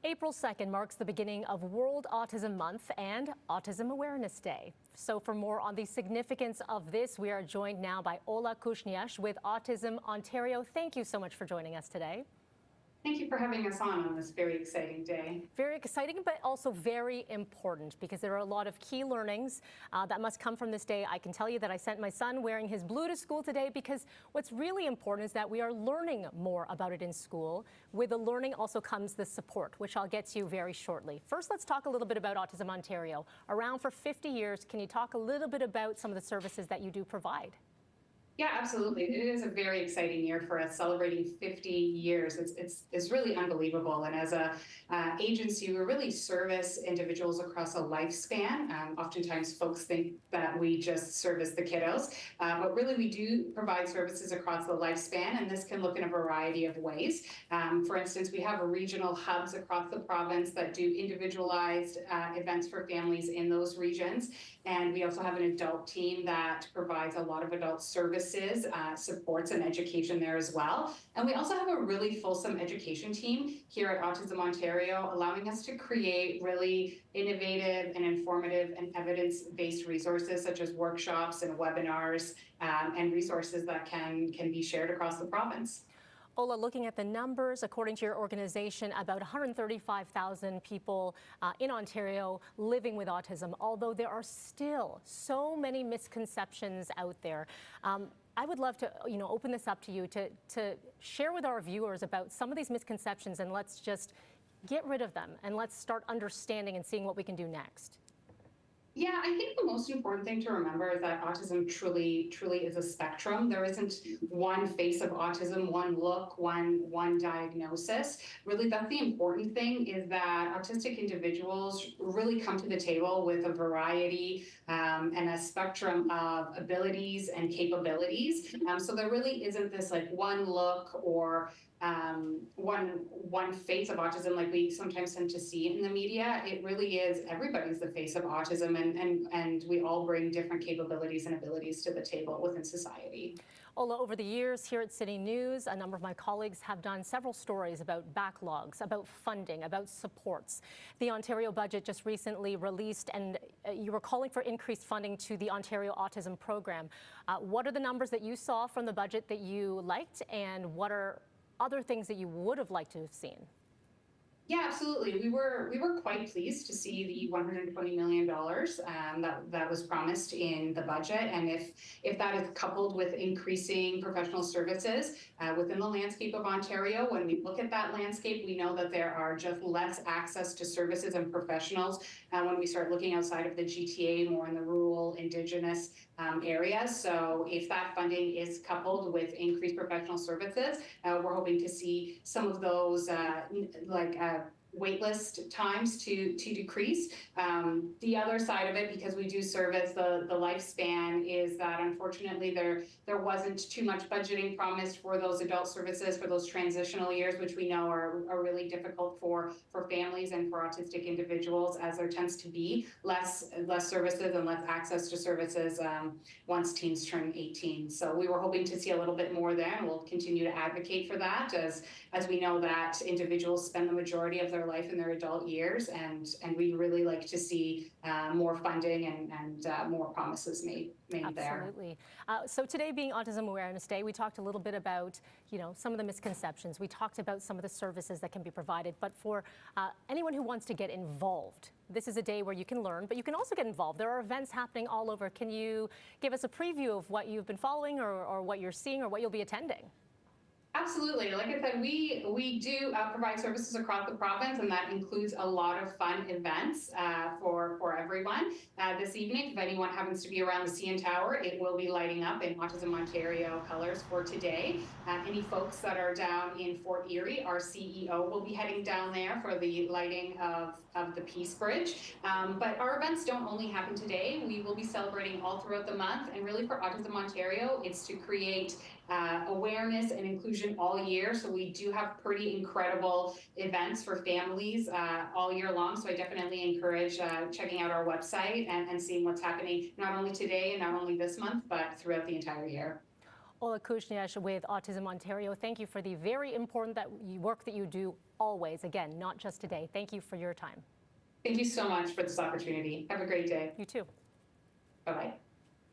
April 2nd marks the beginning of World Autism Month and Autism Awareness Day. So for more on the significance of this, we are joined now by Ola Kusnierz with Autism Ontario. Thank you so much for joining us today. Thank you for having us on this very exciting day. Very exciting, but also very important because there are a lot of key learnings that must come from this day. I can tell you that I sent my son wearing his blue to school today because what's really important is that we are learning more about it in school. With the learning also comes the support, which I'll get to very shortly. First, let's talk a little bit about Autism Ontario. Around for 50 years, can you talk a little bit about some of the services that you do provide? Yeah, absolutely. It is a very exciting year for us, celebrating 50 years. It's really unbelievable. And as a agency, we really service individuals across a lifespan. Oftentimes, folks think that we just service the kiddos, but really we do provide services across the lifespan, and this can look in a variety of ways. For instance, we have regional hubs across the province that do individualized events for families in those regions. And we also have an adult team that provides a lot of adult services, supports and education there as well. And we also have a really fulsome education team here at Autism Ontario, allowing us to create really innovative and informative and evidence-based resources such as workshops and webinars and resources that can be shared across the province. Ola, looking at the numbers, according to your organization, about 135,000 people in Ontario living with autism, although there are still so many misconceptions out there. I would love to, open this up to you to share with our viewers about some of these misconceptions, and let's just get rid of them and let's start understanding and seeing what we can do next. Yeah, I think the most important thing to remember is that autism truly is a spectrum. There isn't one face of autism, one look, one diagnosis. Really, that's the important thing, is that autistic individuals really come to the table with a variety and a spectrum of abilities and capabilities. So there really isn't this like one look or one face of autism like we sometimes tend to see in the media. It really is, everybody's the face of autism, and we all bring different capabilities and abilities to the table within society. Ola, over the years here at CityNews, a number of my colleagues have done several stories about backlogs, about funding, about supports. The Ontario budget just recently released, and you were calling for increased funding to the Ontario Autism Program. What are the numbers that you saw from the budget that you liked, and what are other things that you would have liked to have seen? Yeah, absolutely. We were quite pleased to see the $120 million that was promised in the budget, and if that is coupled with increasing professional services within the landscape of Ontario, when we look at that landscape, we know that there are just less access to services and professionals when we start looking outside of the GTA, more in the rural, Indigenous areas. So if that funding is coupled with increased professional services, we're hoping to see some of those waitlist times to decrease. The other side of it, because we do service the lifespan, is that unfortunately there wasn't too much budgeting promised for those adult services for those transitional years, which we know are really difficult for families and for autistic individuals, as there tends to be less services and less access to services once teens turn 18. So we were hoping to see a little bit more there, and we'll continue to advocate for that, as we know that individuals spend the majority of their life in their adult years, and we'd really like to see more funding and more promises made there. Absolutely. So today being Autism Awareness Day, we talked a little bit about some of the misconceptions. We talked about some of the services that can be provided, but for anyone who wants to get involved, this is a day where you can learn, but you can also get involved. There are events happening all over. Can you give us a preview of what you've been following or what you're seeing or what you'll be attending? Absolutely. Like I said, we do provide services across the province, and that includes a lot of fun events for everyone. This evening, if anyone happens to be around the CN Tower, it will be lighting up in Autism Ontario colors for today. Any folks that are down in Fort Erie, our CEO will be heading down there for the lighting of the Peace Bridge. But our events don't only happen today. We will be celebrating all throughout the month, and really for Autism Ontario, it's to create awareness and inclusion all year. So we do have pretty incredible events for families all year long. So I definitely encourage checking out our website and seeing what's happening not only today and not only this month, but throughout the entire year. Ola Kusnierz with Autism Ontario, thank you for the very important work that you do always. Again, not just today. Thank you for your time. Thank you so much for this opportunity. Have a great day. You too. Bye-bye.